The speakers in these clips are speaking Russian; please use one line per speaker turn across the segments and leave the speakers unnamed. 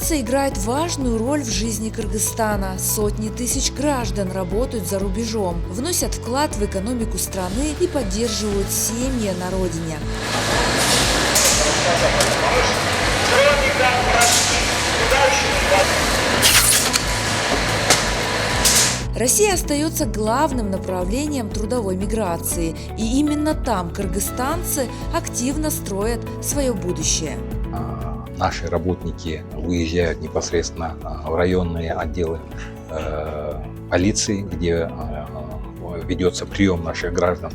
Миграция играет важную роль в жизни Кыргызстана. Сотни тысяч граждан работают за рубежом, вносят вклад в экономику страны и поддерживают семьи на родине. Россия остается главным направлением трудовой миграции, и именно там кыргызстанцы активно строят свое будущее.
Наши работники выезжают непосредственно в районные отделы полиции, где ведется прием наших граждан.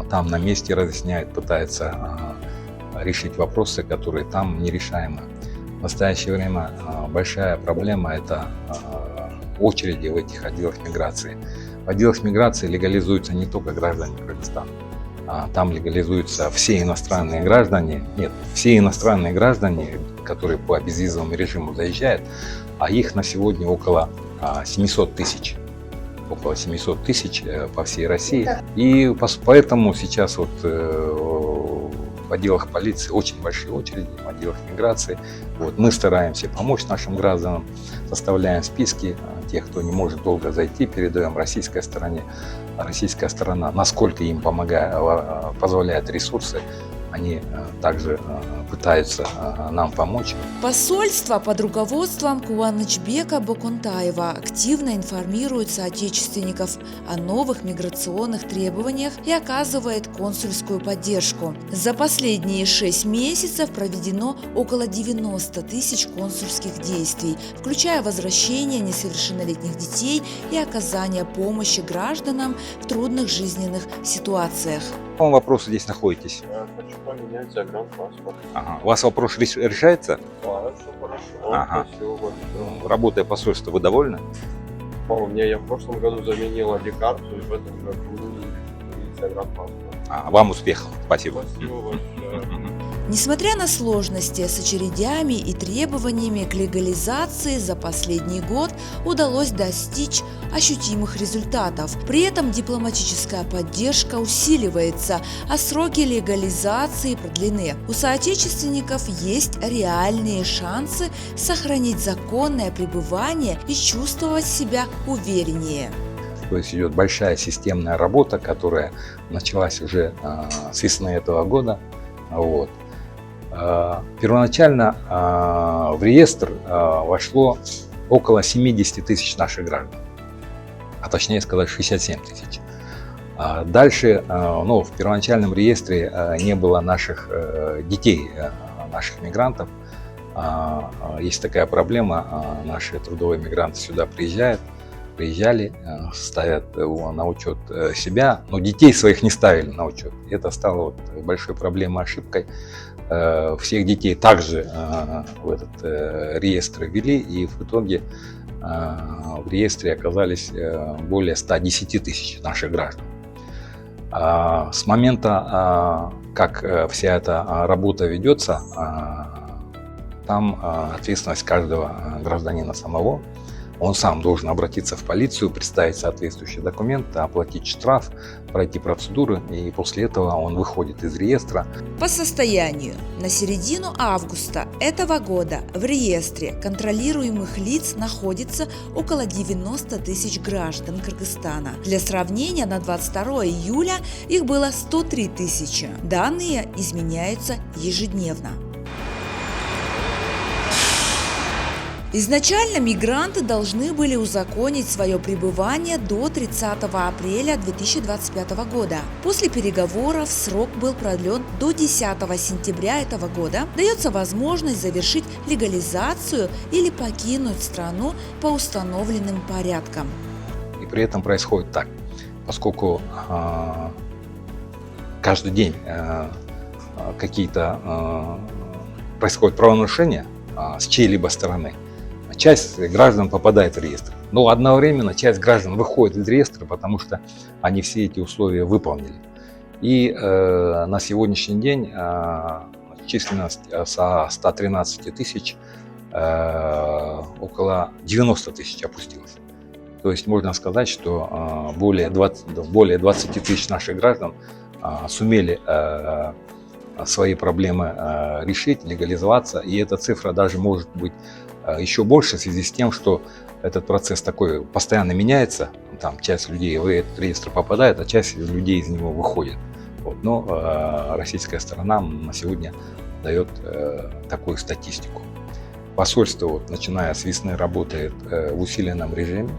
Там на месте разъясняют, пытаются решить вопросы, которые там нерешаемы. В настоящее время большая проблема – это очереди в этих отделах миграции. В отделах миграции легализуются не только граждане Кыргызстана. Там легализуются все иностранные граждане. Нет, все иностранные граждане, которые по безвизовому режиму заезжают, а их на сегодня около 700 тысяч. Около 700 тысяч по всей России. И поэтому сейчас вот в отделах полиции очень большие очереди, в отделах миграции. Вот, мы стараемся помочь нашим гражданам, составляем списки тех, кто не может долго зайти, передаем российской стороне. Российская сторона, насколько им позволяют ресурсы, они также пытаются нам помочь.
Посольство под руководством Кубанычбека Боконтаева активно информирует соотечественников о новых миграционных требованиях и оказывает консульскую поддержку. За последние 6 месяцев проведено около 90 тысяч консульских действий, включая возвращение несовершеннолетних детей и оказание помощи гражданам в трудных жизненных ситуациях.
По какому вопросу здесь находитесь?
Я хочу поменять загранпаспорт.
Ага. У вас вопрос решается?
Да, все хорошо.
Ага.
Спасибо большое.
Работая посольства, вы довольны?
Вполне. Я в прошлом году заменил ID-карту, и в этом году и загранпаспорт.
Вам успехов. Спасибо.
Спасибо большое.
Несмотря на сложности с очередями и требованиями к легализации, за последний год удалось достичь ощутимых результатов. При этом дипломатическая поддержка усиливается, а сроки легализации продлены. У соотечественников есть реальные шансы сохранить законное пребывание и чувствовать себя увереннее.
То есть идет большая системная работа, которая началась уже с весны этого года. Вот. Первоначально в реестр вошло около 70 тысяч наших граждан, а точнее сказать 67 тысяч. Дальше, в первоначальном реестре не было наших детей, наших мигрантов. Есть такая проблема, наши трудовые мигранты сюда приезжали, ставят на учет себя, но детей своих не ставили на учет. Это стало большой проблемой, ошибкой. Всех детей также в этот реестр ввели, и в итоге в реестре оказались более 110 тысяч наших граждан. С момента, как вся эта работа ведется, там ответственность каждого гражданина самого. Он сам должен обратиться в полицию, представить соответствующие документы, оплатить штраф, пройти процедуры, и после этого он выходит из реестра.
По состоянию на середину августа этого года в реестре контролируемых лиц находится около 90 тысяч граждан Кыргызстана. Для сравнения, на 22 июля их было 103 тысячи. Данные изменяются ежедневно. Изначально мигранты должны были узаконить свое пребывание до 30 апреля 2025 года. После переговоров срок был продлен до 10 сентября этого года. Дается возможность завершить легализацию или покинуть страну по установленным порядкам.
И при этом происходит так, поскольку каждый день какие-то происходят правонарушения с чьей-либо стороны, часть граждан попадает в реестр. Но одновременно часть граждан выходит из реестра, потому что они все эти условия выполнили. И на сегодняшний день численность со 113 тысяч около 90 тысяч опустилась. То есть можно сказать, что более 20 тысяч наших граждан сумели свои проблемы решить, легализоваться. И эта цифра даже может быть еще больше в связи с тем, что этот процесс такой постоянно меняется. Там часть людей в этот реестр попадает, а часть людей из него выходит. Вот. Но российская сторона на сегодня дает такую статистику. Посольство, вот, начиная с весны, работает в усиленном режиме.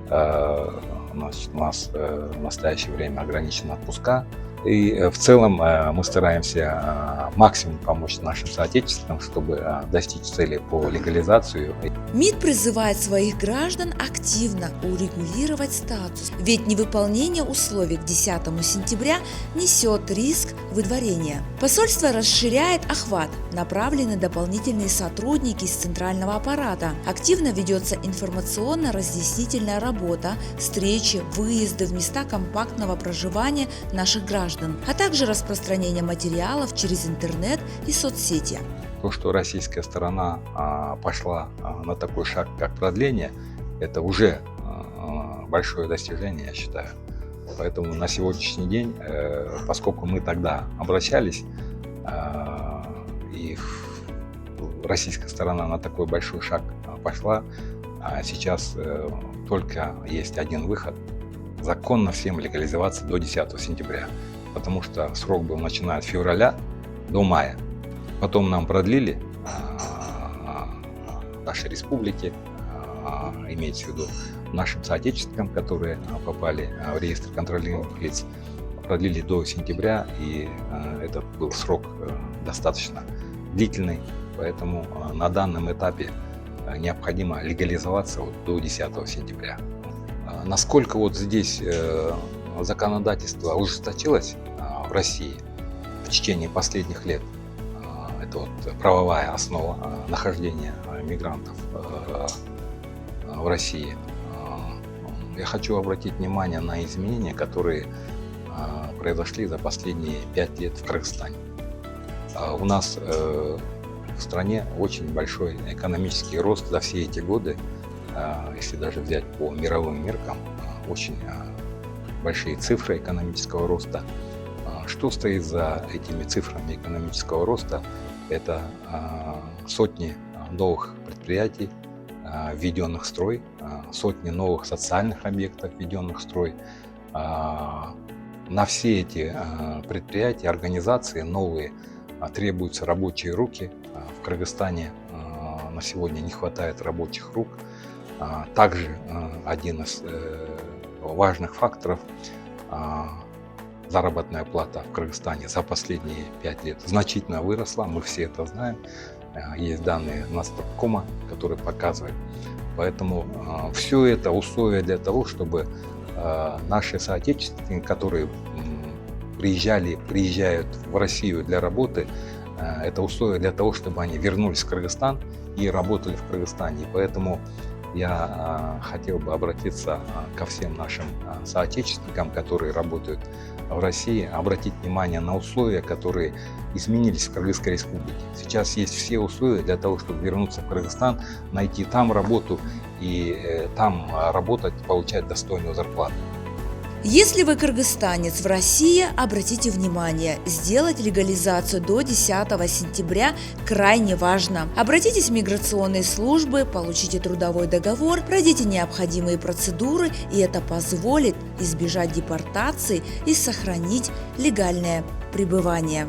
Значит, у нас в настоящее время ограничены отпуска. И в целом мы стараемся максимум помочь нашим соотечественникам, чтобы достичь цели по легализации.
МИД призывает своих граждан активно урегулировать статус, ведь невыполнение условий к 10 сентября несет риск выдворения. Посольство расширяет охват, направлены дополнительные сотрудники из центрального аппарата. Активно ведется информационно-разъяснительная работа, встречи, выезды в места компактного проживания наших граждан, а также распространение материалов через интернет и соцсети.
То, что российская сторона пошла на такой шаг, как продление, это уже большое достижение, я считаю. Поэтому на сегодняшний день, поскольку мы тогда обращались, и российская сторона на такой большой шаг пошла, сейчас только есть один выход – законно всем легализоваться до 10 сентября. Потому что срок был начиная от февраля до мая. Потом нам продлили нашей республике, имеется в виду нашим соотечественникам, которые попали в реестр контролируемых лиц, продлили до сентября, и этот был срок достаточно длительный, поэтому на данном этапе необходимо легализоваться до 10 сентября. Насколько вот здесь законодательство ужесточилось в России в течение последних лет, это вот правовая основа нахождения мигрантов в России. Я хочу обратить внимание на изменения, которые произошли за последние 5 лет в Кыргызстане. У нас в стране очень большой экономический рост за все эти годы, если даже взять по мировым меркам, очень большие цифры экономического роста. Что стоит за этими цифрами экономического роста? Это сотни новых предприятий, введенных в строй, сотни новых социальных объектов, введенных в строй. На все эти предприятия, организации новые требуются рабочие руки. В Кыргызстане на сегодня не хватает рабочих рук. Также один из важных факторов – заработная плата в Кыргызстане за последние 5 лет значительно выросла, мы все это знаем. Есть данные Настаркома, которые показывают. Поэтому все это условия для того, чтобы наши соотечественники, которые приезжают в Россию для работы, это условия для того, чтобы они вернулись в Кыргызстан и работали в Кыргызстане. Поэтому я хотел бы обратиться ко всем нашим соотечественникам, которые работают в России, обратить внимание на условия, которые изменились в Кыргызской республике. Сейчас есть все условия для того, чтобы вернуться в Кыргызстан, найти там работу и там работать, получать достойную зарплату.
Если вы кыргызстанец в России, обратите внимание, сделать легализацию до 10 сентября крайне важно. Обратитесь в миграционные службы, получите трудовой договор, пройдите необходимые процедуры, и это позволит избежать депортации и сохранить легальное пребывание.